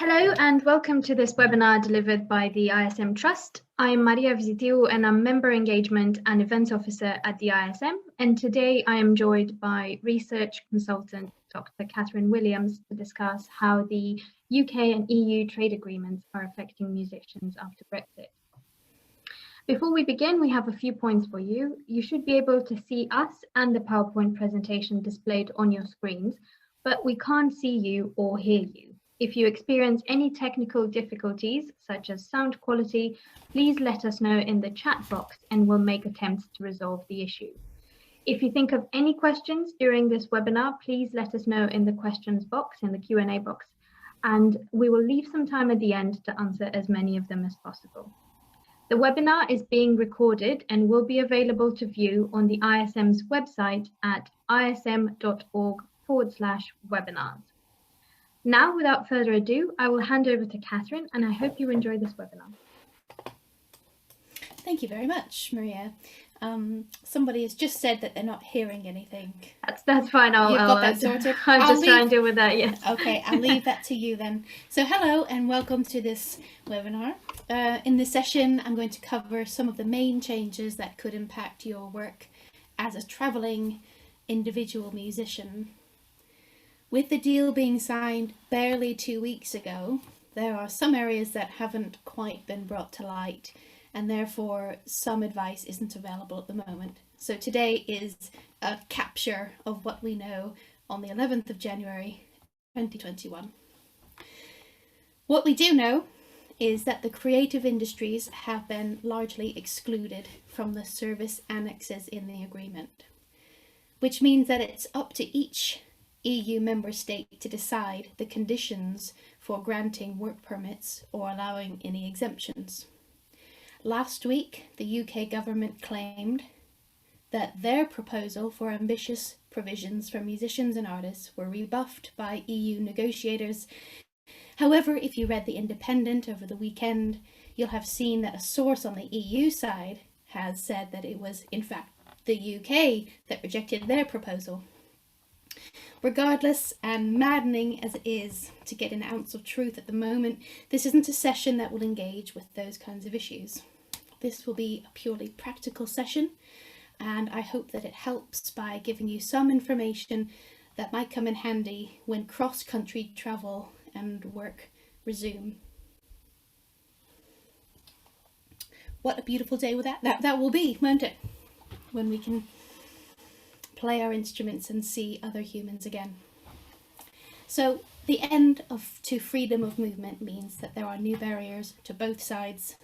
Hello and welcome to this webinar delivered by the ISM Trust. I'm Maria Visitiu and I'm Member Engagement and Events Officer at the ISM. And today I am joined by research consultant Dr. Kathryn Williams to discuss how the UK and EU trade agreements are affecting musicians after Brexit. Before we begin, we have a few points for you. You should be able to see us and the PowerPoint presentation displayed on your screens, but we can't see you or hear you. If you experience any technical difficulties, such as sound quality, please let us know in the chat box and we'll make attempts to resolve the issue. If you think of any questions during this webinar, please let us know in the questions box, in the Q&A box, and we will leave some time at the end to answer as many of them as possible. The webinar is being recorded and will be available to view on the ISM's website at ism.org/webinars. Now, without further ado, I will hand over to Kathryn, and I hope you enjoy this webinar. Thank you very much, Maria. Somebody has just said that they're not hearing anything. That's fine. You've got that sorted. I'll just try and deal with that. Yes. Okay, I'll leave that to you then. So hello and welcome to this webinar. In this session, I'm going to cover some of the main changes that could impact your work as a travelling individual musician. With the deal being signed barely 2 weeks ago, there are some areas that haven't quite been brought to light, and therefore some advice isn't available at the moment. So today is a capture of what we know on the 11th of January 2021. What we do know is that the creative industries have been largely excluded from the service annexes in the agreement, which means that it's up to each EU member state to decide the conditions for granting work permits or allowing any exemptions. Last week, the UK government claimed that their proposal for ambitious provisions for musicians and artists were rebuffed by EU negotiators. However, if you read The Independent over the weekend, you'll have seen that a source on the EU side has said that it was, in fact, the UK that rejected their proposal. Regardless, and maddening as it is to get an ounce of truth at the moment, this isn't a session that will engage with those kinds of issues. This will be a purely practical session, and I hope that it helps by giving you some information that might come in handy when cross-country travel and work resume. What a beautiful day with that will be, won't it? When we can play our instruments and see other humans again. So the end to freedom of movement means that there are new barriers to both sides.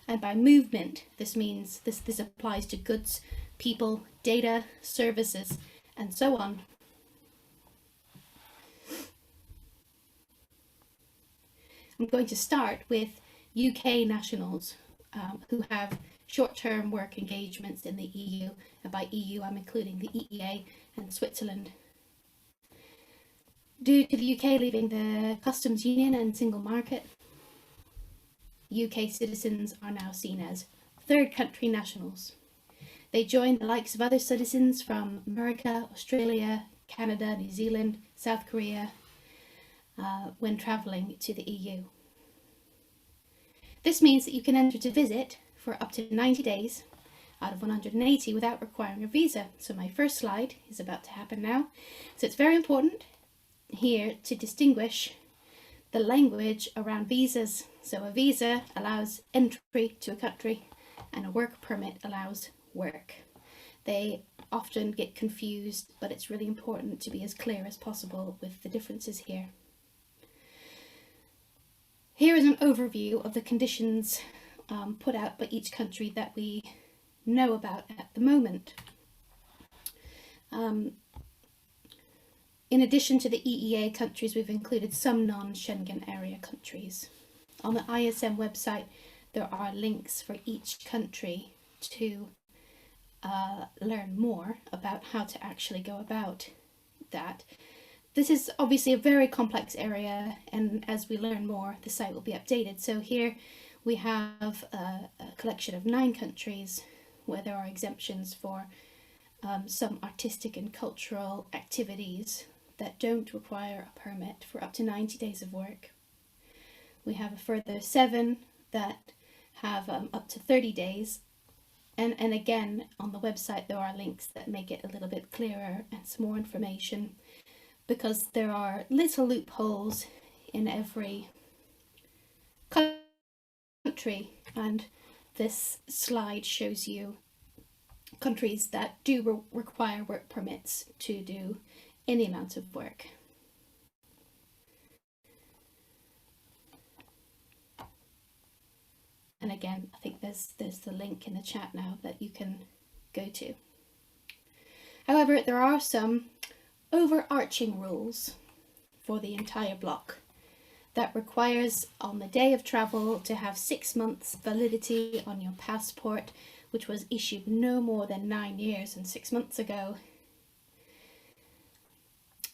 And by movement, this means this applies to goods, people, data, services, and so on. I'm going to start with UK nationals who have short-term work engagements in the EU, and by EU I'm including the EEA and Switzerland. Due to the UK leaving the customs union and single market, UK citizens are now seen as third country nationals. They join the likes of other citizens from America, Australia, Canada, New Zealand, South Korea when travelling to the EU. This means that you can enter to visit for up to 90 days out of 180 without requiring a visa. So my first slide is about to happen now. So it's very important here to distinguish the language around visas. So a visa allows entry to a country and a work permit allows work. They often get confused, but it's really important to be as clear as possible with the differences here. Here is an overview of the conditions put out by each country that we know about at the moment. In addition to the EEA countries, we've included some non-Schengen area countries. On the ISM website, there are links for each country to learn more about how to actually go about that. This is obviously a very complex area, and as we learn more, the site will be updated. So here we have a collection of 9 countries where there are exemptions for some artistic and cultural activities that don't require a permit for up to 90 days of work. We have a further 7 that have up to 30 days. And again, on the website, there are links that make it a little bit clearer and some more information, because there are little loopholes in every country. And this slide shows you countries that do require work permits to do any amount of work. And again, I think there's the link in the chat now that you can go to. However, there are some overarching rules for the entire block that requires on the day of travel to have 6 months validity on your passport, which was issued no more than 9 years and 6 months ago.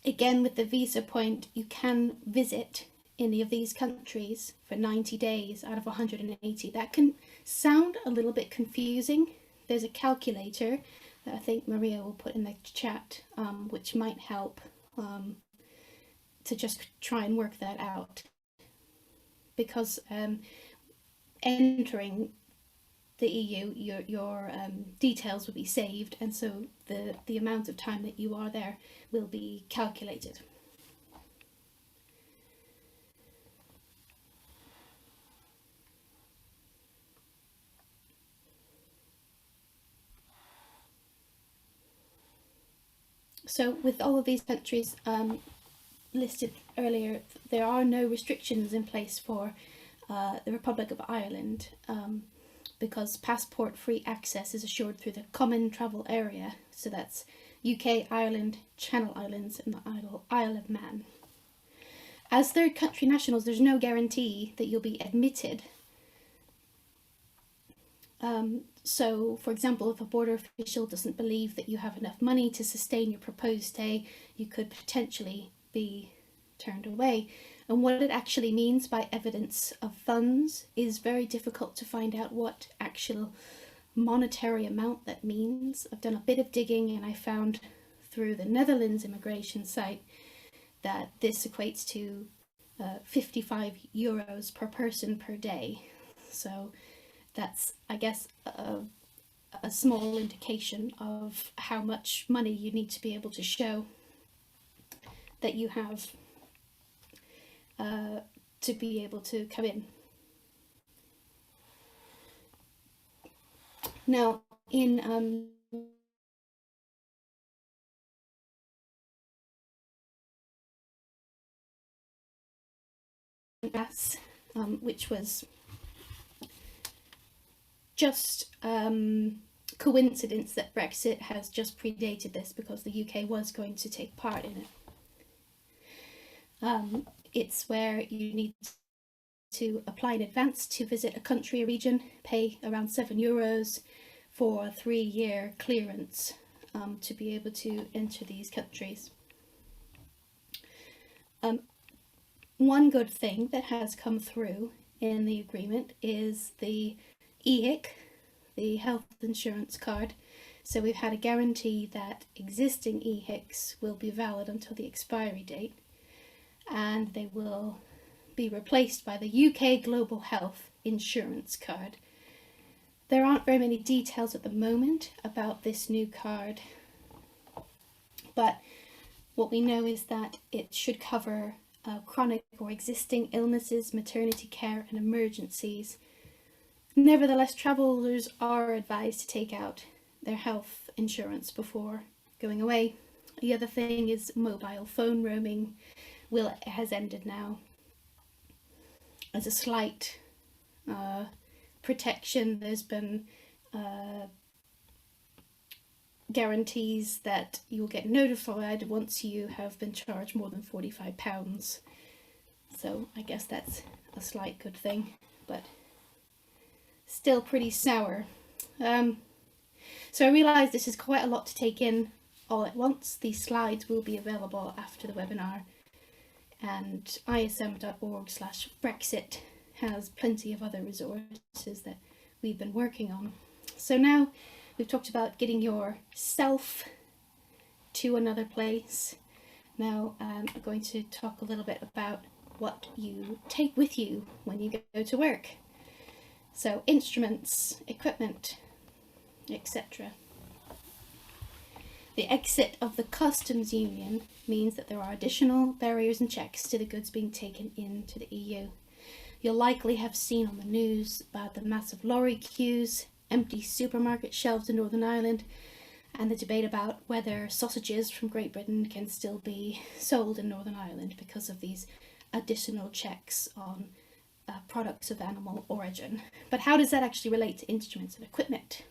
Again, with the visa point, you can visit any of these countries for 90 days out of 180. That can sound a little bit confusing. There's a calculator that I think Maria will put in the chat, which might help to just try and work that out. Because entering the EU, your details will be saved, and so the amount of time that you are there will be calculated. So with all of these countries listed earlier, there are no restrictions in place for the Republic of Ireland, because passport-free access is assured through the Common Travel Area. So that's UK, Ireland, Channel Islands and the Isle of Man. As third country nationals, there's no guarantee that you'll be admitted. So, for example, if a border official doesn't believe that you have enough money to sustain your proposed stay, you could potentially be turned away. And what it actually means by evidence of funds is very difficult to find out what actual monetary amount that means. I've done a bit of digging and I found through the Netherlands immigration site that this equates to 55 euros per person per day. So that's, I guess, a small indication of how much money you need to be able to show that you have to be able to come in. Now, in which was just coincidence that Brexit has just predated this, because the UK was going to take part in it. It's where you need to apply in advance to visit a country or region, pay around €7 for a 3-year clearance to be able to enter these countries. One good thing that has come through in the agreement is the EHIC, the health insurance card. So we've had a guarantee that existing EHICs will be valid until the expiry date, and they will be replaced by the UK Global Health Insurance Card. There aren't very many details at the moment about this new card, but what we know is that it should cover chronic or existing illnesses, maternity care and emergencies. Nevertheless, travellers are advised to take out their health insurance before going away. The other thing is mobile phone roaming has ended now. As a slight protection, there's been guarantees that you will get notified once you have been charged more than £45. So I guess that's a slight good thing, but still pretty sour. So I realise this is quite a lot to take in all at once. These slides will be available after the webinar, and ism.org/Brexit has plenty of other resources that we've been working on. So now we've talked about getting yourself to another place. Now I'm going to talk a little bit about what you take with you when you go to work. So instruments, equipment, etc. The exit of the customs union means that there are additional barriers and checks to the goods being taken into the EU. You'll likely have seen on the news about the massive lorry queues, empty supermarket shelves in Northern Ireland, and the debate about whether sausages from Great Britain can still be sold in Northern Ireland because of these additional checks on products of animal origin. But how does that actually relate to instruments and equipment?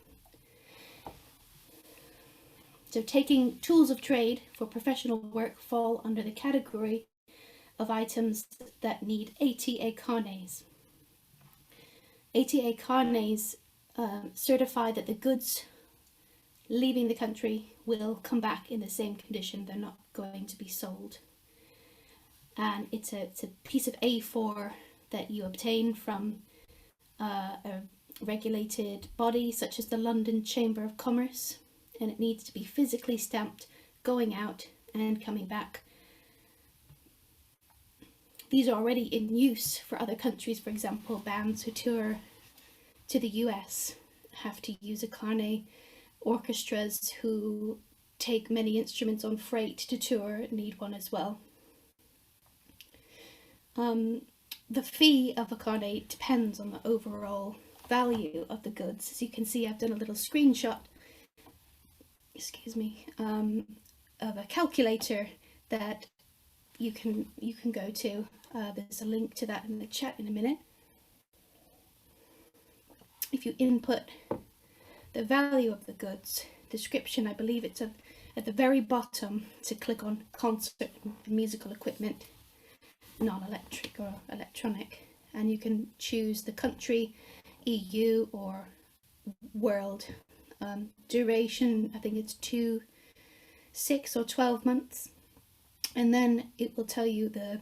So taking tools of trade for professional work fall under the category of items that need ATA carnets. ATA carnets certify that the goods leaving the country will come back in the same condition. They're not going to be sold. And it's a piece of A4 that you obtain from a regulated body such as the London Chamber of Commerce, and it needs to be physically stamped going out and coming back. These are already in use for other countries. For example, bands who tour to the US have to use a carnet. Orchestras who take many instruments on freight to tour need one as well. The fee of a carnet depends on the overall value of the goods. As you can see, I've done a little screenshot, of a calculator that you can go to. There's a link to that in the chat in a minute. If you input the value of the goods description, I believe it's at the very bottom, to click on concert and musical equipment, non-electric or electronic, and you can choose the country, EU or world. Duration, I think it's 2, 6 or 12 months, and then it will tell you the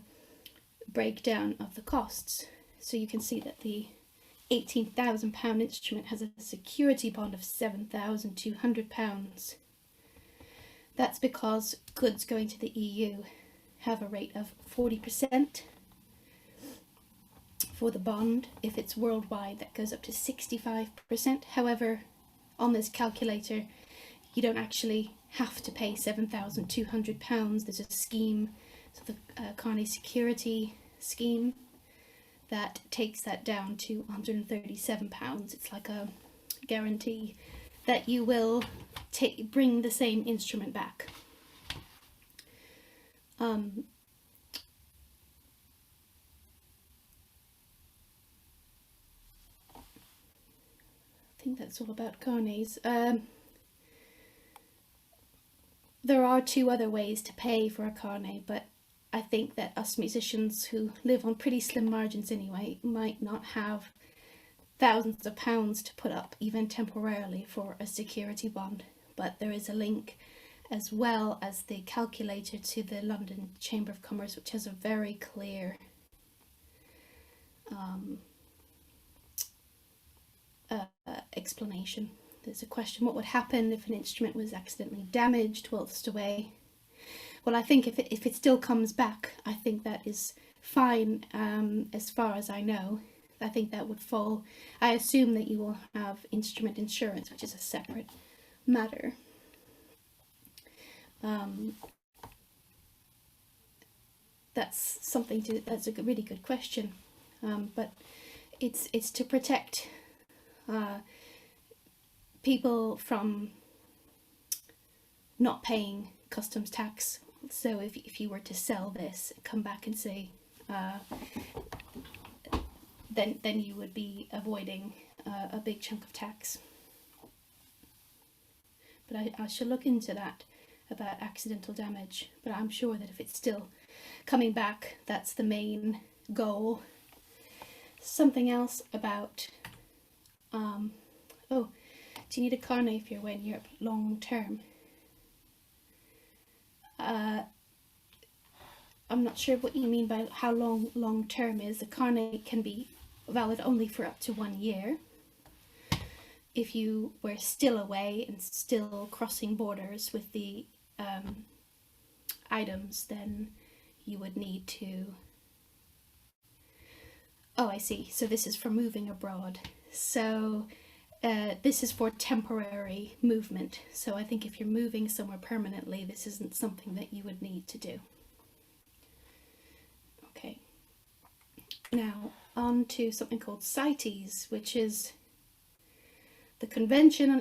breakdown of the costs. So you can see that the £18,000 instrument has a security bond of £7,200. That's because goods going to the EU have a rate of 40% for the bond. If it's worldwide, that goes up to 65%. However, on this calculator, you don't actually have to pay £7,200. There's a scheme, so the carnet security scheme, that takes that down to £137. It's like a guarantee that you will bring the same instrument back. I think that's all about carnets. There are 2 other ways to pay for a carnet, but I think that us musicians who live on pretty slim margins anyway might not have thousands of pounds to put up, even temporarily, for a security bond. But there is a link, as well as the calculator, to the London Chamber of Commerce, which has a very clear explanation. There's a question: what would happen if an instrument was accidentally damaged whilst away? Well, I think if it still comes back, I think that is fine. As far as I know, I think that would fall. I assume that you will have instrument insurance, which is a separate matter. That's a really good question, but it's to protect people from not paying customs tax. So if you were to sell this, come back and say, then you would be avoiding a big chunk of tax. But I shall look into that about accidental damage. But I'm sure that if it's still coming back, that's the main goal. Something else about do you need a carnet if you're away in Europe long term? I'm not sure what you mean by how long term is. A carnet can be valid only for up to 1 year. If you were still away and still crossing borders with the items, then you would need to Oh, I see. So this is for moving abroad. So this is for temporary movement. So I think if you're moving somewhere permanently, this isn't something that you would need to do. Okay. Now on to something called CITES, which is the Convention on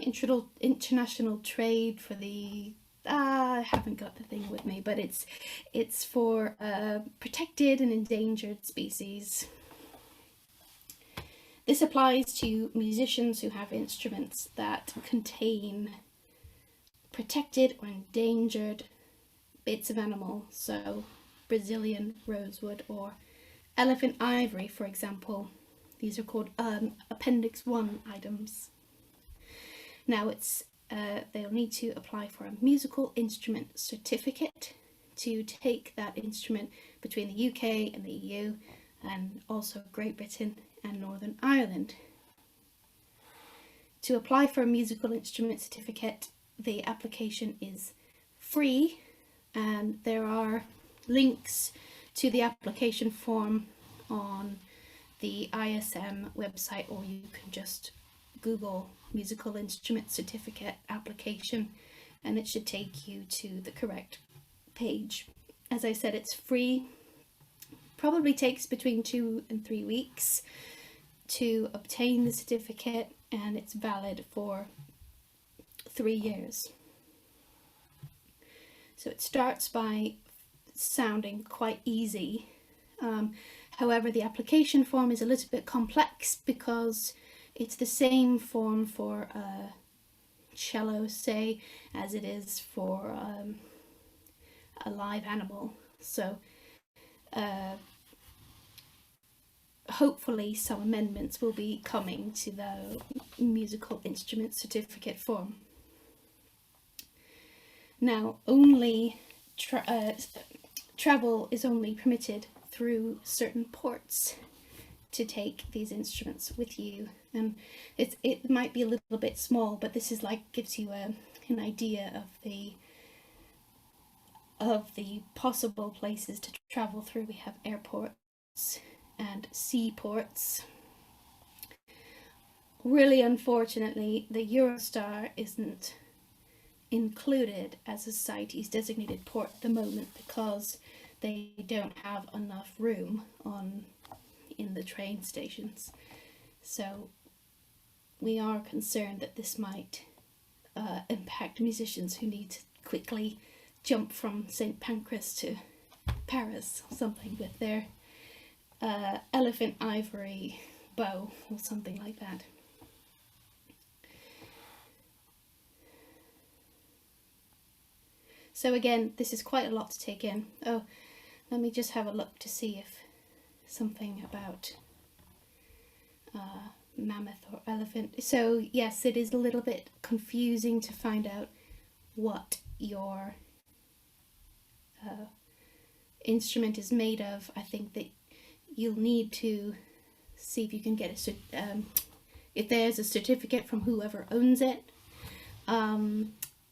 International Trade for the I haven't got the thing with me, but it's for protected and endangered species. This applies to musicians who have instruments that contain protected or endangered bits of animal, so Brazilian rosewood or elephant ivory, for example. These are called Appendix 1 items. Now they'll need to apply for a musical instrument certificate to take that instrument between the UK and the EU, and also Great Britain and Northern Ireland. To apply for a musical instrument certificate, the application is free, and there are links to the application form on the ISM website, or you can just Google musical instrument certificate application and it should take you to the correct page. As I said, it's free. Probably takes between 2 and 3 weeks to obtain the certificate, and it's valid for 3 years. So it starts by sounding quite easy. However, the application form is a little bit complex because it's the same form for cello, say, as it is for a live animal. So hopefully some amendments will be coming to the musical instrument certificate form. Now, only travel is only permitted through certain ports to take these instruments with you, and it might be a little bit small, but this is gives you an idea of the possible places to travel through. We have airports and seaports. Really, unfortunately, the Eurostar isn't included as a CITES designated port at the moment because they don't have enough room in the train stations. So we are concerned that this might impact musicians who need to quickly jump from St. Pancras to Paris or something with their elephant ivory bow or something like that. So again, this is quite a lot to take in. Oh, let me just have a look to see if something about mammoth or elephant. So yes, it is a little bit confusing to find out what your instrument is made of. I think that you'll need to see if you can get if there's a certificate from whoever owns it,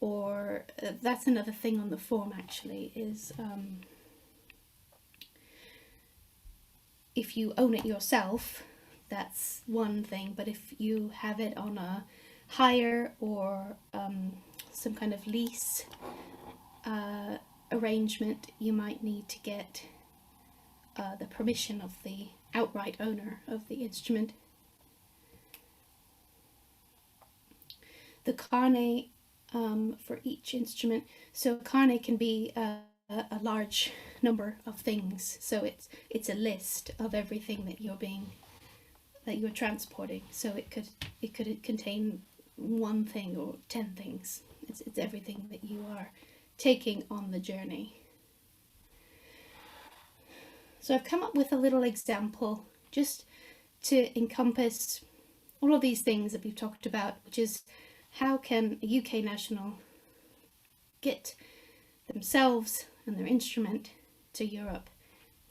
or that's another thing on the form actually, is if you own it yourself, that's one thing, but if you have it on a hire or some kind of lease arrangement, you might need to get the permission of the outright owner of the instrument. The carnet for each instrument, so carnet can be a large number of things, so it's a list of everything that you're transporting. So it could contain one thing or 10 things. It's everything that you are taking on the journey. So I've come up with a little example just to encompass all of these things that we've talked about, which is how can a UK national get themselves and their instrument to Europe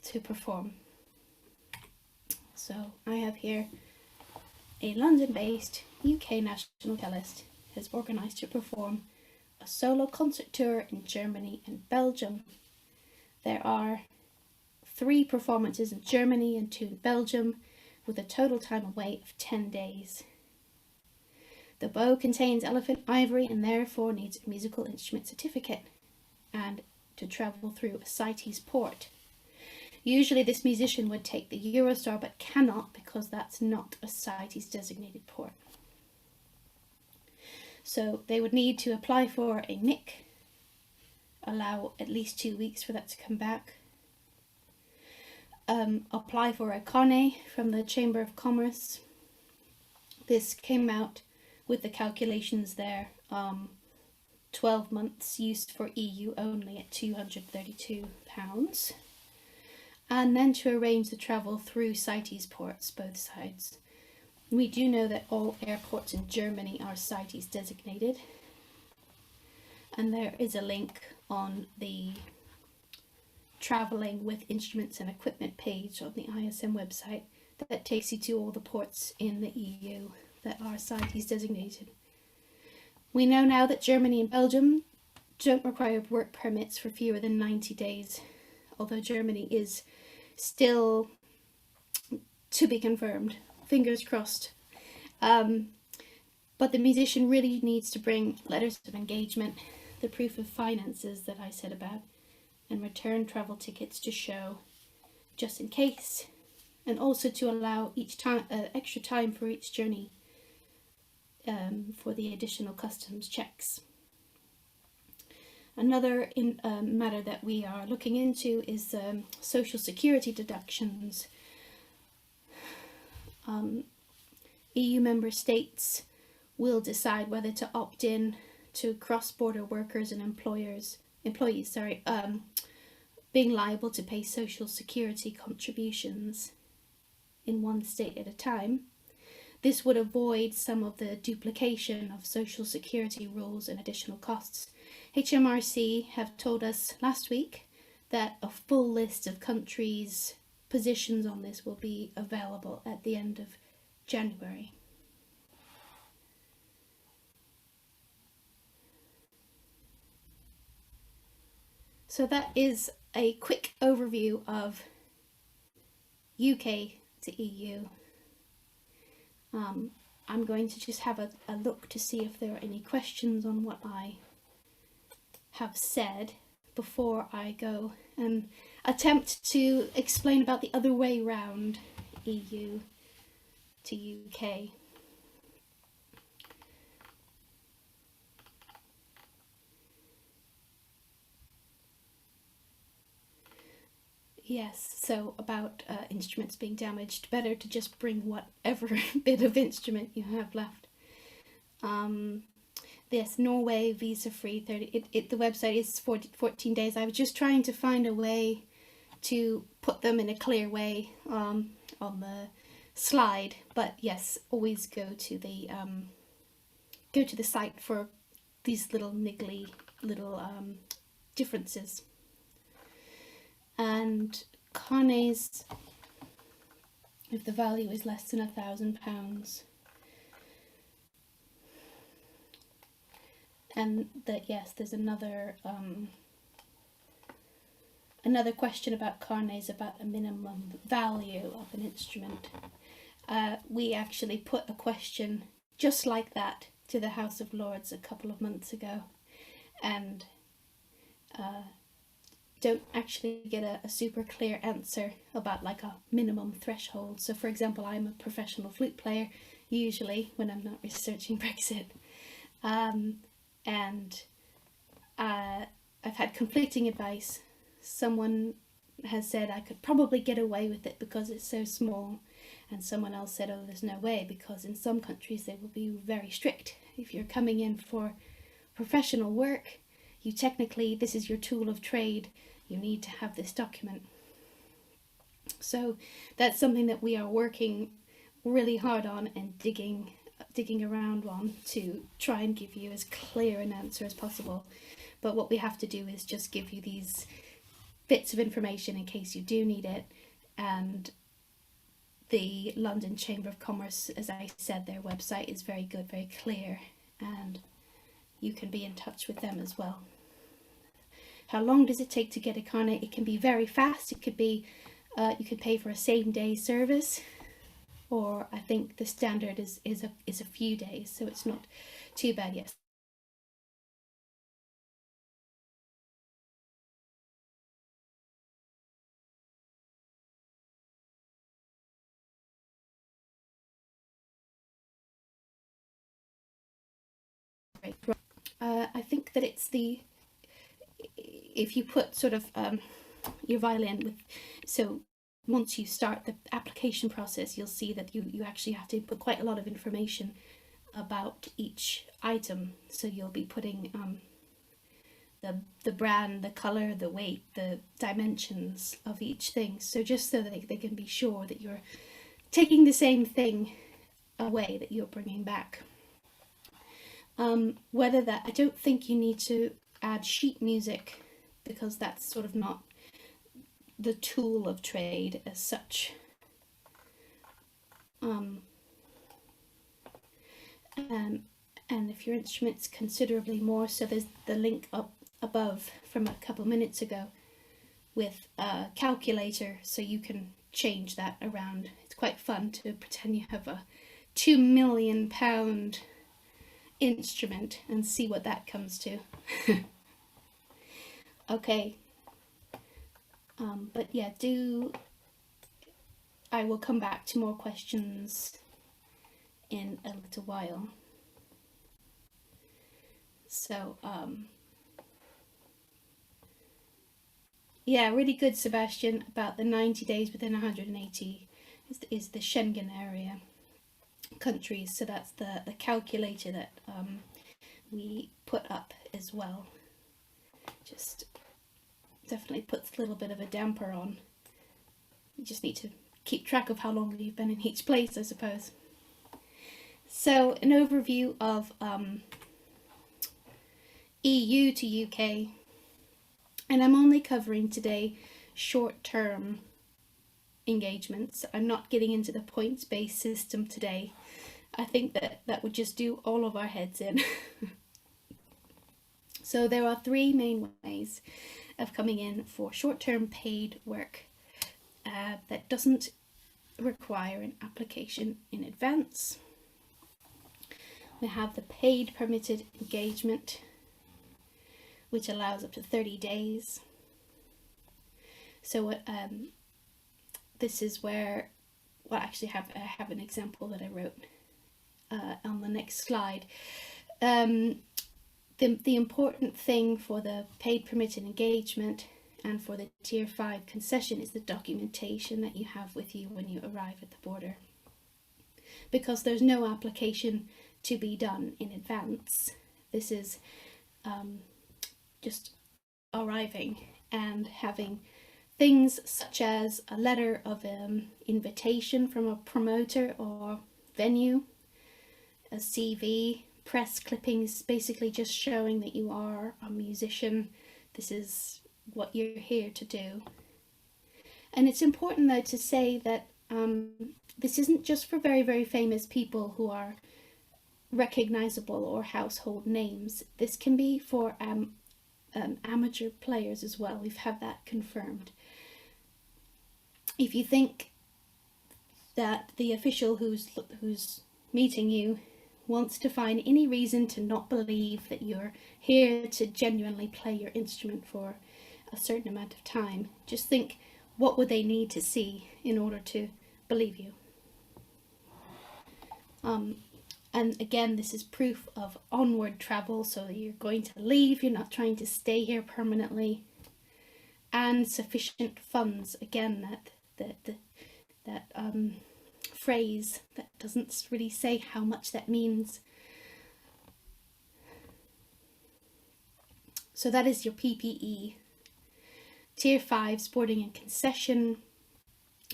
to perform. So I have here a London-based UK national cellist has organised to perform a solo concert tour in Germany and Belgium. There are 3 performances in Germany and 2 in Belgium, with a total time away of 10 days. The bow contains elephant ivory and therefore needs a musical instrument certificate and to travel through a CITES port. Usually this musician would take the Eurostar but cannot because that's not a CITES designated port. So they would need to apply for a MIC, allow at least 2 weeks for that to come back, apply for a carnet from the Chamber of Commerce. This came out with the calculations there, 12 months used for EU only at £232, and then to arrange the travel through CITES ports, both sides. We do know that all airports in Germany are CITES designated, and there is a link on the Travelling with Instruments and Equipment page on the ISM website that takes you to all the ports in the EU that are CITES designated. We know now that Germany and Belgium don't require work permits for fewer than 90 days, although Germany is still to be confirmed, fingers crossed. But the musician really needs to bring letters of engagement, the proof of finances that I said about, and return travel tickets to show, just in case, and also to allow each time extra time for each journey for the additional customs checks. Another matter that we are looking into is social security deductions. EU member states will decide whether to opt in to cross-border workers and employees being liable to pay social security contributions in one state at a time. This would avoid some of the duplication of social security rules and additional costs. HMRC have told us last week that a full list of countries' positions on this will be available at the end of January. So that is a quick overview of UK to EU. I'm going to just have a look to see if there are any questions on what I have said before I go and attempt to explain about the other way round, EU to UK. Yes, so about instruments being damaged, better to just bring whatever bit of instrument you have left. Yes, Norway, visa-free, the website is 14 days. I was just trying to find a way to put them in a clear way on the slide, but yes, always go to the site for these little niggly little differences. And carnets, if the value is less than £1,000, and that yes, there's another question about carnets, about a minimum value of an instrument. We actually put a question just like that to the House of Lords a couple of months ago, and don't actually get a super clear answer about like a minimum threshold. So for example, I'm a professional flute player usually when I'm not researching Brexit, and I've had conflicting advice. Someone has said I could probably get away with it because it's so small, and someone else said, oh, there's no way, because in some countries they will be very strict. If you're coming in for professional work, you technically, this is your tool of trade, you need to have this document. So that's something that we are working really hard on and digging around on to try and give you as clear an answer as possible. But what we have to do is just give you these bits of information in case you do need it. And the London Chamber of Commerce, as I said, their website is very good, very clear, and you can be in touch with them as well. How long does it take to get a carnet? It can be very fast. It could be, you could pay for a same-day service. or I think the standard is a few days, so it's not too bad yet. I think that it's if you put sort of your violin with, so once you start the application process, you'll see that you actually have to put quite a lot of information about each item. So you'll be putting the brand, the color, the weight, the dimensions of each thing. So just so that they can be sure that you're taking the same thing away that you're bringing back. Whether that, I don't think you need to add sheet music, because that's sort of not the tool of trade as such. And if your instrument's considerably more, so there's the link up above from a couple minutes ago with a calculator, so you can change that around. It's quite fun to pretend you have a £2 million instrument and see what that comes to. Okay, but yeah, I will come back to more questions in a little while. So yeah, really good, Sebastian, about the 90 days within 180 is the Schengen area countries. So that's the calculator that we put up as well. Just definitely puts a little bit of a damper on. You just need to keep track of how long you've been in each place, I suppose. So an overview of EU to UK, and I'm only covering today short-term engagements. I'm not getting into the points-based system today. I think that would just do all of our heads in. So there are three main ways of coming in for short-term paid work that doesn't require an application in advance. We have the paid permitted engagement, which allows up to 30 days. So this is where, well, actually I have an example that I wrote on the next slide. The important thing for the paid permitted engagement and for the Tier 5 concession is the documentation that you have with you when you arrive at the border. Because there's no application to be done in advance. This is just arriving and having things such as a letter of invitation from a promoter or venue, a CV, press clippings, basically just showing that you are a musician. This is what you're here to do. And it's important though to say that this isn't just for very, very famous people who are recognizable or household names. This can be for amateur players as well. We've had that confirmed. If you think that the official who's meeting you wants to find any reason to not believe that you're here to genuinely play your instrument for a certain amount of time, just think, what would they need to see in order to believe you? And again, this is proof of onward travel, so you're going to leave, you're not trying to stay here permanently. And sufficient funds, again, that phrase that doesn't really say how much that means. So that is your PPE. Tier 5 sporting and concession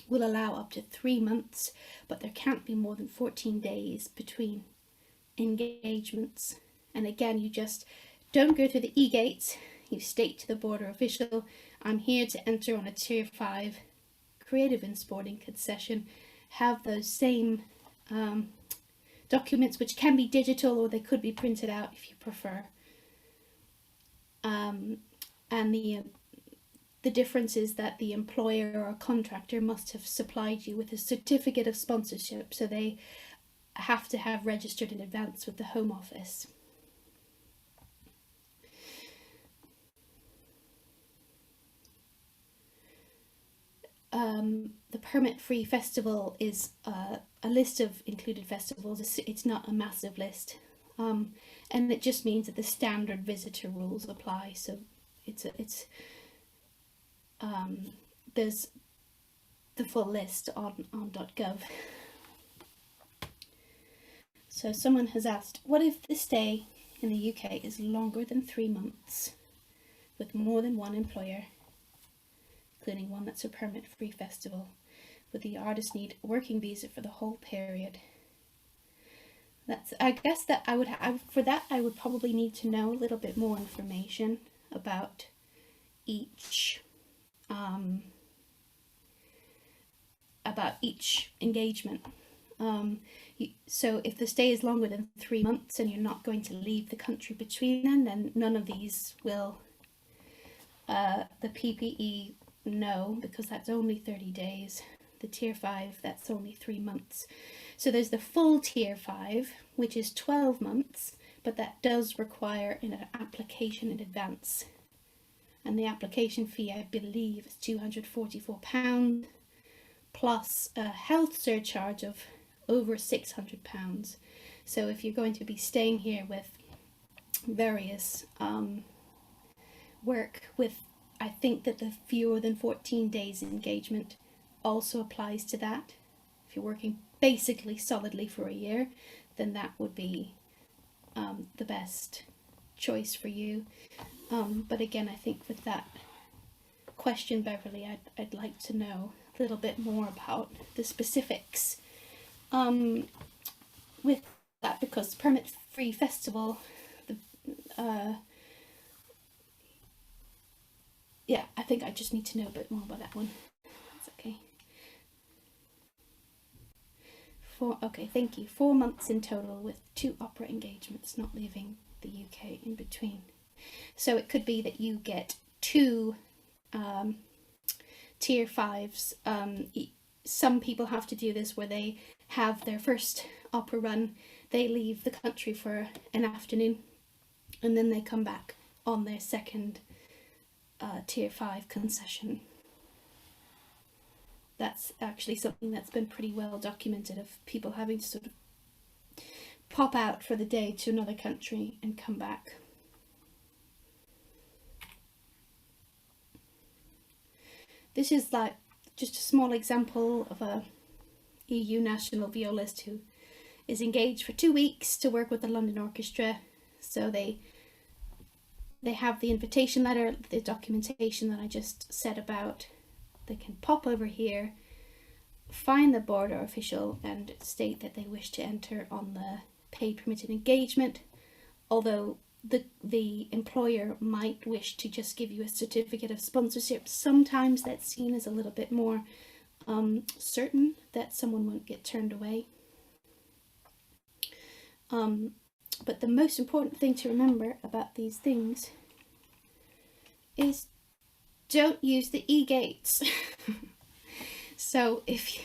will allow up to 3 months, but there can't be more than 14 days between engagements. And again, you just don't go through the e-gates, you state to the border official, I'm here to enter on a Tier 5 creative and sporting concession. Have those same documents, which can be digital or they could be printed out if you prefer. And the difference is that the employer or contractor must have supplied you with a certificate of sponsorship, so they have to have registered in advance with the Home Office. The permit-free festival is a list of included festivals. It's not a massive list, and it just means that the standard visitor rules apply. So there's the full list on .gov. So someone has asked, what if the stay in the UK is longer than 3 months with more than one employer, including one that's a permit-free festival? Would the artist need a working visa for the whole period? I guess that I would probably need to know a little bit more information about each engagement. So if the stay is longer than 3 months and you're not going to leave the country between then none of these will. The PPE, no, because that's only 30 days. The tier 5, that's only 3 months. So there's the full tier 5, which is 12 months, but that does require an application in advance. And the application fee, I believe, is £244, plus a health surcharge of over £600. So if you're going to be staying here with various work with, I think that the fewer than 14 days engagement also applies to that. If you're working basically solidly for a year, then that would be the best choice for you. But again, I think with that question, Beverly, I'd like to know a little bit more about the specifics with that, because permit-free festival, yeah, I think I just need to know a bit more about that one. That's okay. Okay, thank you. 4 months in total with 2 opera engagements, not leaving the UK in between. So it could be that you get 2 tier 5s. Some people have to do this where they have their first opera run, they leave the country for an afternoon, and then they come back on their second tier 5 concession. That's actually something that's been pretty well documented, of people having to sort of pop out for the day to another country and come back. This is like just a small example of a EU national violist who is engaged for 2 weeks to work with the London Orchestra. So they have the invitation letter, the documentation that I just said about. They can pop over here, find the border official and state that they wish to enter on the paid permitted engagement, although the employer might wish to just give you a certificate of sponsorship. Sometimes that's seen as a little bit more certain that someone won't get turned away. But the most important thing to remember about these things is don't use the e-gates. So if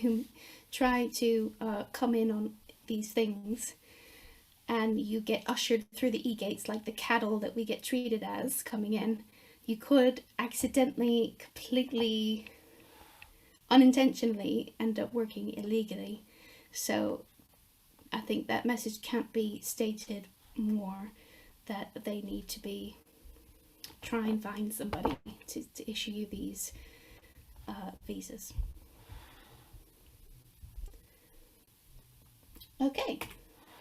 you try to come in on these things and you get ushered through the e-gates like the cattle that we get treated as coming in, you could accidentally, completely, unintentionally end up working illegally. So I think that message can't be stated more, that they need to be, try and find somebody to issue you these visas. Okay.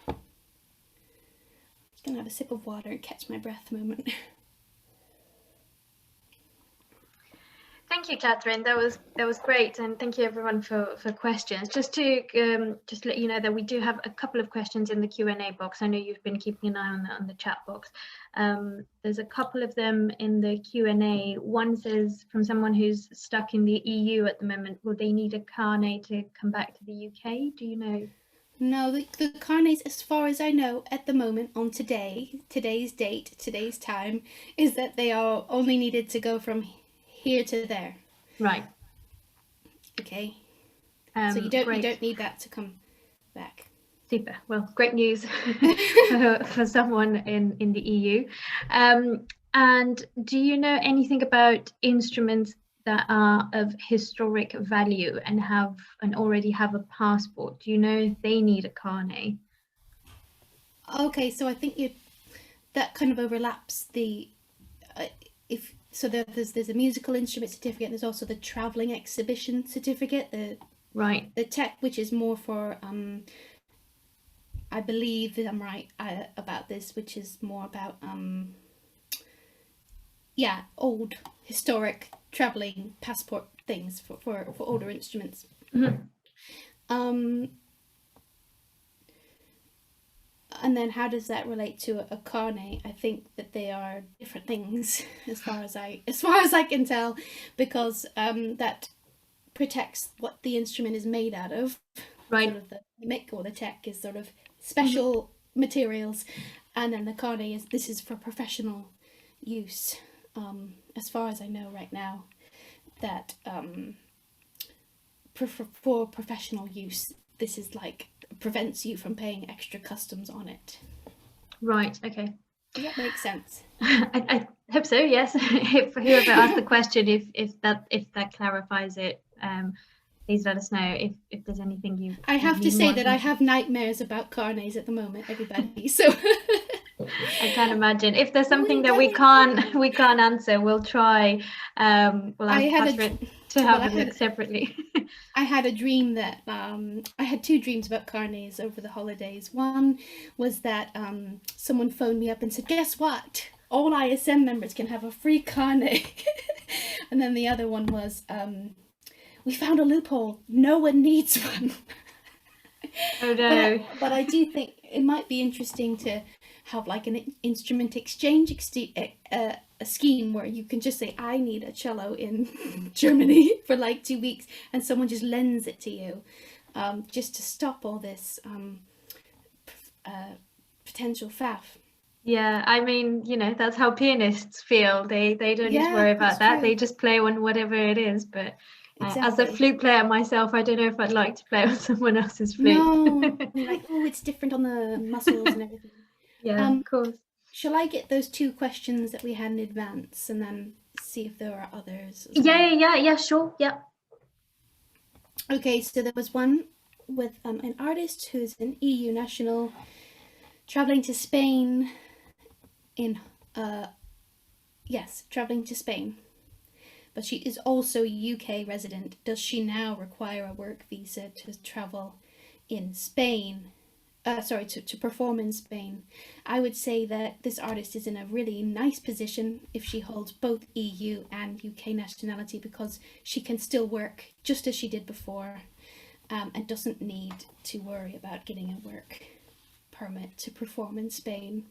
Just gonna have a sip of water and catch my breath a moment. Thank you, Kathryn. That was great, and thank you everyone for questions. Just to just let you know that we do have a couple of questions in the Q&A box. I know you've been keeping an eye on the chat box. There's a couple of them in the Q&A. One says, from someone who's stuck in the EU at the moment, will they need a carnet to come back to the UK? Do you know? No, the carnets, as far as I know at the moment, on today's date, today's time, is that they are only needed to go from here to there. Right. Okay. So you don't need that to come back. Super. Well, great news for someone in the EU. And do you know anything about instruments that are of historic value and already have a passport? Do you know if they need a carnet? Okay, so I think that kind of overlaps the there's a musical instrument certificate. And there's also the traveling exhibition certificate. Right. The tech, which is more for I believe that I'm right about this, which is more about old historic traveling passport things for older instruments. Mm-hmm. And then how does that relate to a carnet? I think that they are different things as far as I can tell, because that protects what the instrument is made out of. Right. Sort of the mic or the tech is sort of special materials, and then the carnet is for professional use. As far as I know right now, that for professional use, this is like prevents you from paying extra customs on it. Right. Okay. Does that make sense? I hope so. Yes. If whoever asked the question, if that clarifies it, please let us know if there's anything you. I have to say that I have nightmares about carnets at the moment, everybody. So I can't imagine. If there's something that we can't answer, we'll try. We'll ask Kathryn to have a look separately. I had a dream that I had two dreams about carnets over the holidays. One was that someone phoned me up and said, "Guess what? All ISM members can have a free carnet." And then the other one was, "We found a loophole. No one needs one." Oh no! But I do think it might be interesting to have like an instrument exchange a scheme where you can just say, "I need a cello in Germany for like 2 weeks," and someone just lends it to you, just to stop all this potential faff. Yeah, I mean, that's how pianists feel. They don't need to worry about that. They just play on whatever it is. But as a flute player myself, I don't know if I'd like to play on someone else's flute. No, like, oh, it's different on the muscles and everything. Yeah, of course. Shall I get those two questions that we had in advance and then see if there are others? Yeah, sure. Yeah. Okay, so there was one with an artist who's an EU national traveling to Spain traveling to Spain. But she is also a UK resident. Does she now require a work visa to travel in Spain? To perform in Spain? I would say that this artist is in a really nice position if she holds both EU and UK nationality, because she can still work just as she did before, and doesn't need to worry about getting a work permit to perform in Spain.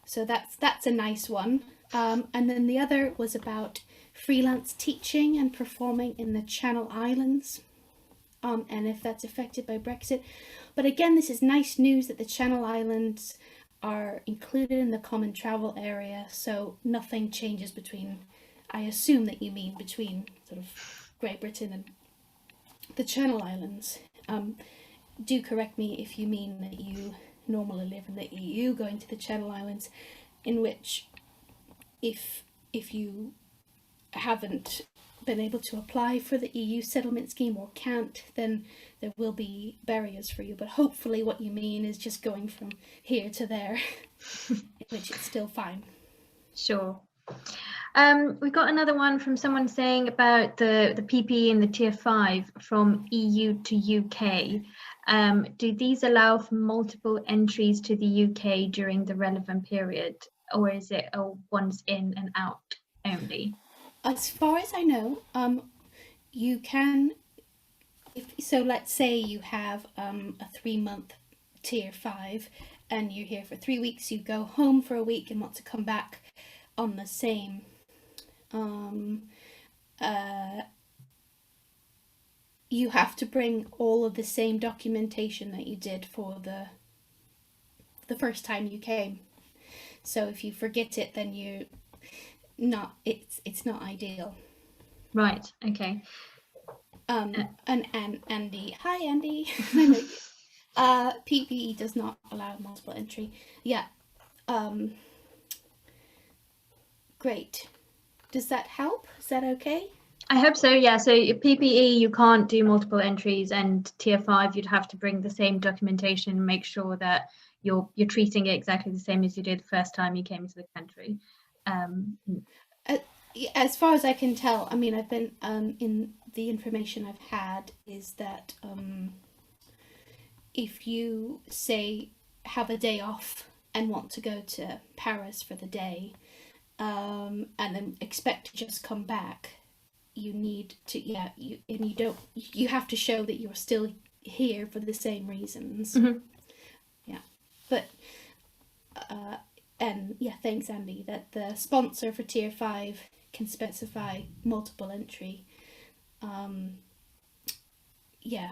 So that's a nice one. And then the other was about freelance teaching and performing in the Channel Islands, and if that's affected by Brexit. But again, this is nice news that the Channel Islands are included in the common travel area, so nothing changes between, I assume that you mean between sort of Great Britain and the Channel Islands. Do correct me if you mean that you normally live in the EU going to the Channel Islands, in which if you haven't been able to apply for the EU settlement scheme or can't, then there will be barriers for you. But hopefully what you mean is just going from here to there, in which it's still fine. Sure. We got another one from someone saying about the PPE and the Tier 5 from EU to UK. Do these allow for multiple entries to the UK during the relevant period, or is it a once in and out only? As far as I know, you can, so let's say you have a 3-month Tier 5 and you're here for 3 weeks, you go home for a week and want to come back on the same you have to bring all of the same documentation that you did for the first time you came. So if you forget it, then it's not ideal. Right. Okay. And Andy, hi Andy, I know you. PPE does not allow multiple entry. Yeah. Great. Does that help? Is that okay? I hope so. Yeah. So PPE, you can't do multiple entries, and tier 5, you'd have to bring the same documentation and make sure that you're treating it exactly the same as you did the first time you came into the country. As far as I can tell, I mean, I've been in the information I've had is that if you say have a day off and want to go to Paris for the day, and then expect to just come back, you need to you have to show that you're still here for the same reasons. Mm-hmm. Yeah, but and yeah, thanks Andy, that the sponsor for tier 5 can specify multiple entry. Yeah,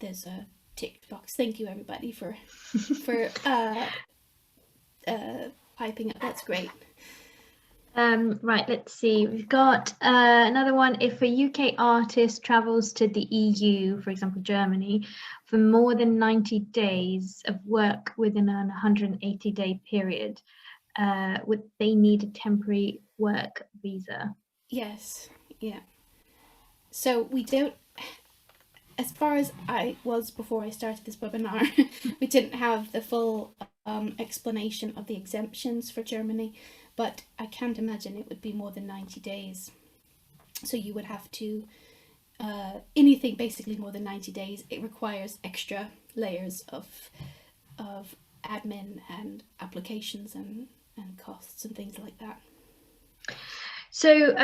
there's a tick box. Thank you everybody for piping up. That's great. Right, let's see. We've got another one. If a UK artist travels to the EU, for example, Germany, for more than 90 days of work within an 180-day period, would they need a temporary work visa? Yes, yeah. So we don't, as far as I was before I started this webinar, we didn't have the full explanation of the exemptions for Germany, but I can't imagine it would be more than 90 days. So you would have to, anything basically more than 90 days, it requires extra layers of admin and applications and costs and things like that. So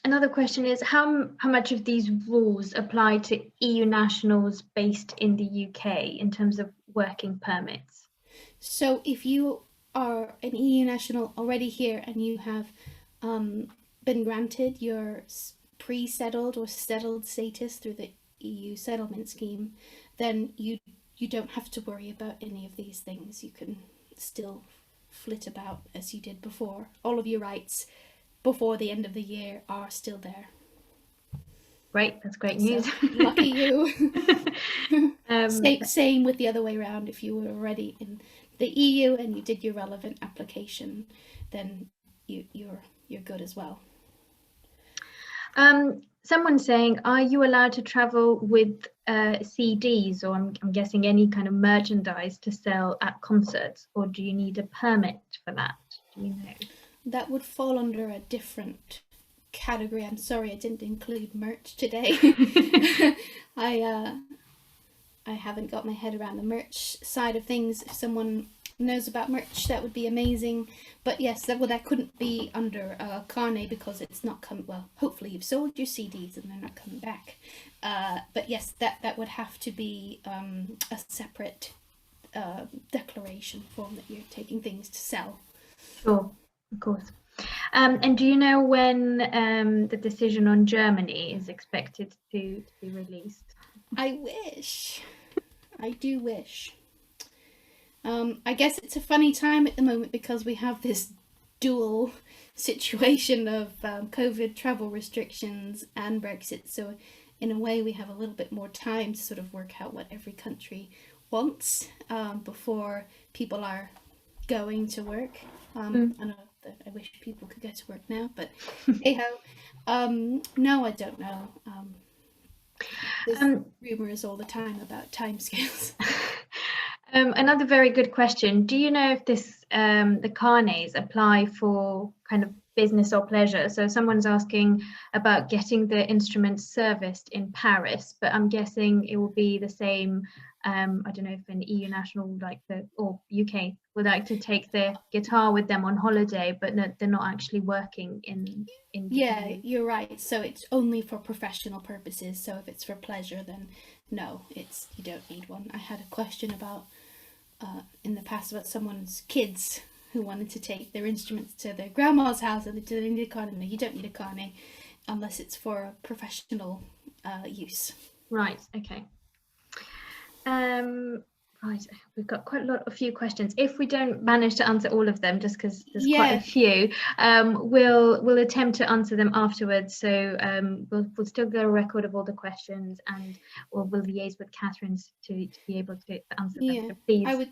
another question is how much of these rules apply to EU nationals based in the UK in terms of working permits? So if you are an EU national already here and you have been granted your pre-settled or settled status through the EU settlement scheme, then you don't have to worry about any of these things. You can still flit about as you did before. All of your rights before the end of the year are still there. Great, that's great news. So, lucky you. Same with the other way around. If you were already in the EU and you did your relevant application, then you're good as well. Someone's saying, are you allowed to travel with CDs, or I'm guessing any kind of merchandise to sell at concerts, or do you need a permit for that? Do you know? That would fall under a different category. I'm sorry I didn't include merch today. I haven't got my head around the merch side of things. If someone knows about merch, that would be amazing. But yes, that couldn't be under a carnet because it's not coming. Well, hopefully you've sold your CDs and they're not coming back. But yes, that would have to be a separate declaration form that you're taking things to sell. Sure, of course. And do you know when the decision on Germany is expected to be released? I wish. I do wish. I guess it's a funny time at the moment because we have this dual situation of COVID travel restrictions and Brexit. So in a way we have a little bit more time to sort of work out what every country wants before people are going to work. I know that I wish people could go to work now, but hey ho. No, I don't know. There's rumours all the time about timescales. Another very good question. Do you know if the carnets apply for kind of business or pleasure? So someone's asking about getting the instruments serviced in Paris, but I'm guessing it will be the same. I don't know if an EU national or UK would like to take their guitar with them on holiday, but no, they're not actually working in Yeah, you're right. So it's only for professional purposes. So if it's for pleasure, then no, you don't need one. I had a question about in the past about someone's kids who wanted to take their instruments to their grandma's house and they need a carnet. No, you don't need a carnet unless it's for professional use. Right, okay. Right, we've got quite a few questions. If we don't manage to answer all of them, just because there's quite Yeah, a few, we'll attempt to answer them afterwards. So we'll still get a record of all the questions, and we'll liaise with Kathryn to be able to answer them. yeah. So please I would,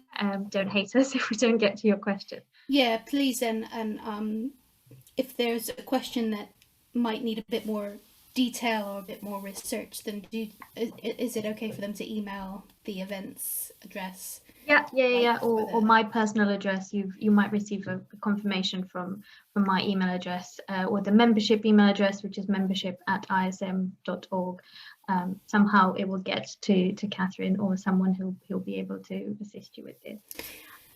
don't hate us if we don't get to your question. yeah, please, and if there's a question that might need a bit more detail or a bit more research, then is it okay for them to email the events address? Yeah. For Or the my personal address. You might receive a confirmation from my email address, or the membership email address, which is membership@ism.org. Somehow it will get to Kathryn or someone who'll be able to assist you with this.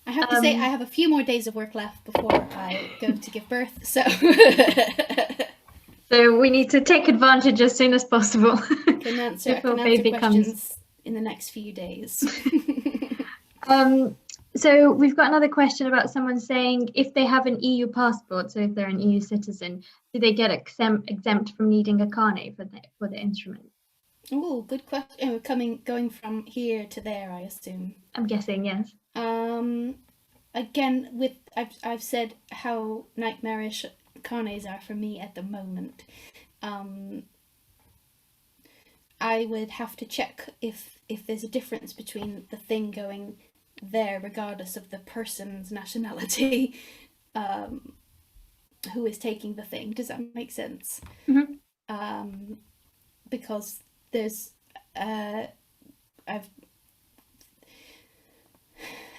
I have to say I have a few more days of work left before I go to give birth, so So we need to take advantage as soon as possible. I can answer questions in the next few days. So we've got another question about someone saying if they have an EU passport, so if they're an EU citizen, do they get exempt from needing a carnet for the instrument? Oh, good question. Going from here to there, I assume. I'm guessing yes. Again, I've said how nightmarish carnets are for me at the moment. I would have to check if there's a difference between the thing going there, regardless of the person's nationality, who is taking the thing. Does that make sense? Mm-hmm. Because there's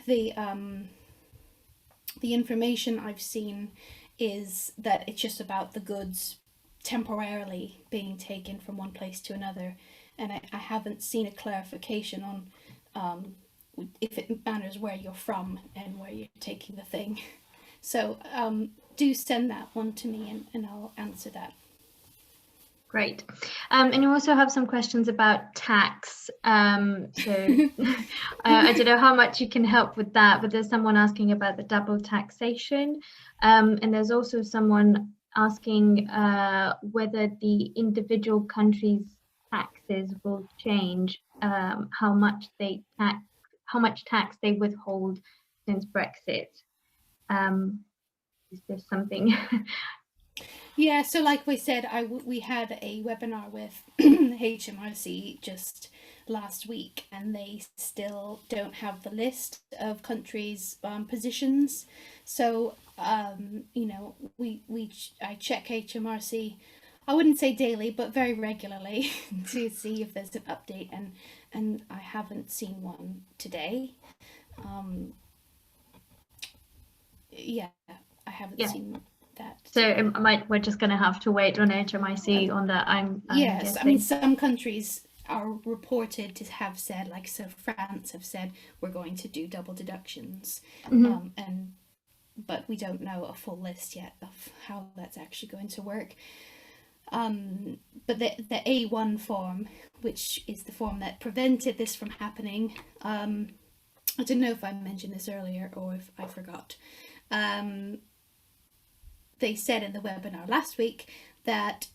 the information I've seen is that it's just about the goods temporarily being taken from one place to another, and I haven't seen a clarification on if it matters where you're from and where you're taking the thing. So do send that one to me and I'll answer that. Great. And you also have some questions about tax. So I don't know how much you can help with that, but there's someone asking about the double taxation. And there's also someone asking whether the individual countries' taxes will change, how much tax they withhold since Brexit. Is there something? Yeah, so like we said, we had a webinar with HMRC just last week, and they still don't have the list of countries' positions. So you know, I check HMRC. I wouldn't say daily, but very regularly to see if there's an update, and I haven't seen one today. Yeah, I haven't seen that. So we're just going to have to wait on HMRC on that. I'm yes, guessing. I mean, some countries are reported to have said, like, so France have said we're going to do double deductions, but we don't know a full list yet of how that's actually going to work. But the A1 form, which is the form that prevented this from happening, I don't know if I mentioned this earlier or if I forgot. They said in the webinar last week that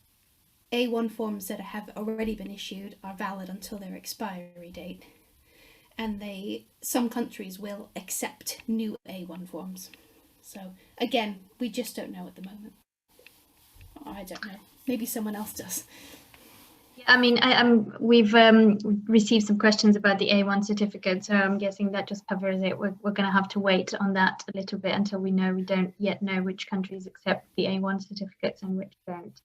A1 forms that have already been issued are valid until their expiry date, and some countries will accept new A1 forms. So again, we just don't know at the moment. I don't know. Maybe someone else does. I mean, we've received some questions about the A1 certificate, so I'm guessing that just covers it. We're going to have to wait on that a little bit until we don't yet know which countries accept the A1 certificates and which don't.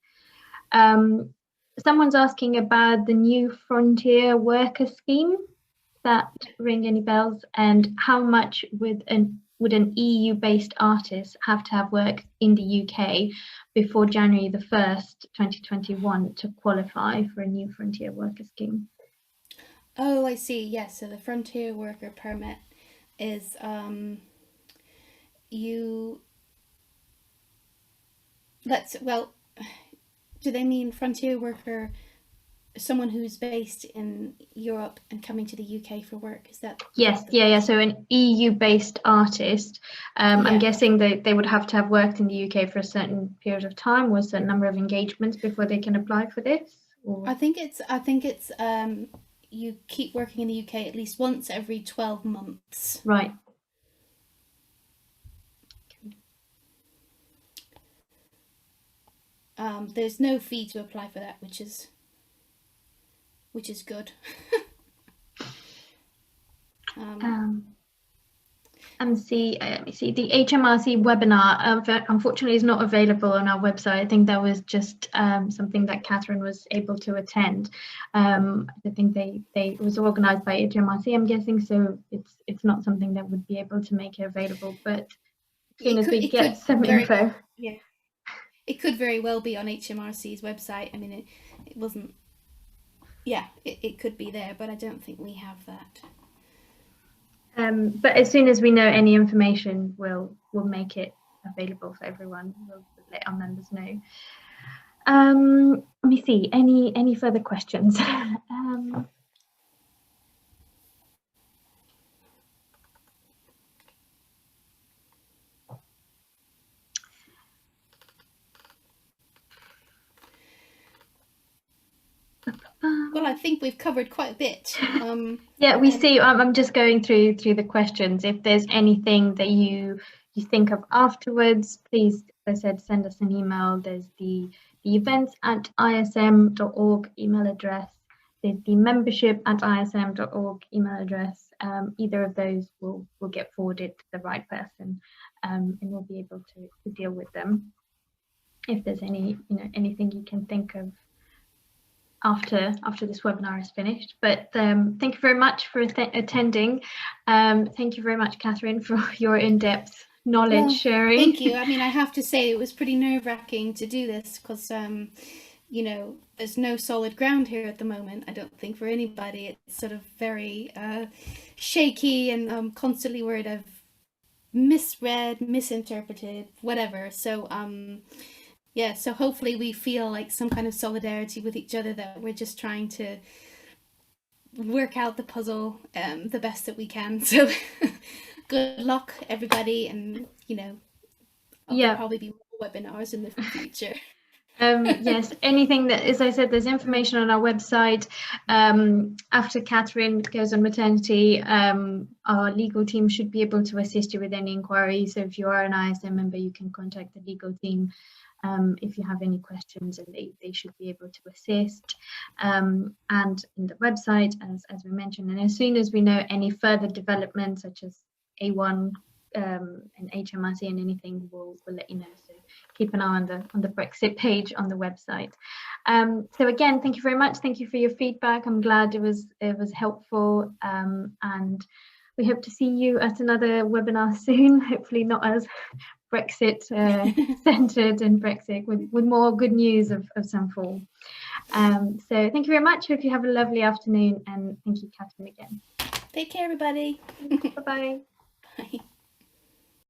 Someone's asking about the new Frontier Worker Scheme. That ring any bells? And how much would an EU-based artist have to have worked in the UK before January the 1st, 2021 to qualify for a new Frontier Worker Scheme? Oh, I see. Yes, so the Frontier Worker Permit is do they mean Frontier Worker, someone who's based in Europe and coming to the UK for work? Is that? Yes, yeah. So an EU-based artist, I'm guessing they would have to have worked in the UK for a certain period of time or a certain number of engagements before they can apply for this. Or? I think it's you keep working in the UK at least once every 12 months. Right. There's no fee to apply for that, which is good. Let me see, the HMRC webinar unfortunately is not available on our website. I think that was just something that Kathryn was able to attend. I think it was organised by HMRC, I'm guessing, so it's not something that would be able to make it available, but as soon as we get some info. Yeah, it could very well be on HMRC's website. I mean, it wasn't, yeah, it could be there, but I don't think we have that. But as soon as we know any information, we'll make it available for everyone. We'll let our members know. Let me see, any further questions? Well, I think we've covered quite a bit. Yeah, we see. I'm just going through the questions. If there's anything that you think of afterwards, please, as I said, send us an email. There's the events@ism.org email address. There's the membership@ism.org email address. Either of those will get forwarded to the right person, and we'll be able to deal with them. If there's anything you can think of after this webinar is finished. But thank you very much for attending. Thank you very much, Kathryn, for your in-depth knowledge sharing. Thank you. I mean, I have to say it was pretty nerve-wracking to do this because, you know, there's no solid ground here at the moment, I don't think, for anybody. It's sort of very shaky, and I'm constantly worried I've misread, misinterpreted, whatever. So, yeah, so hopefully we feel like some kind of solidarity with each other, that we're just trying to work out the puzzle the best that we can. So good luck, everybody, and, you know, there'll probably be more webinars in the future. Yes, anything that, as I said, there's information on our website. After Kathryn goes on maternity, our legal team should be able to assist you with any inquiries. So if you are an ISM member, you can contact the legal team if you have any questions, and they should be able to assist. And in the website, as we mentioned, and as soon as we know any further developments, such as A1 and HMRC and anything, we'll let you know. So keep an eye on the Brexit page on the website. So again, thank you very much. Thank you for your feedback. I'm glad it was helpful, and we hope to see you at another webinar soon. Hopefully not as Brexit centered and Brexit with more good news of some form. So thank you very much. Hope you have a lovely afternoon, and thank you, Kathryn, again. Take care, everybody. Bye-bye.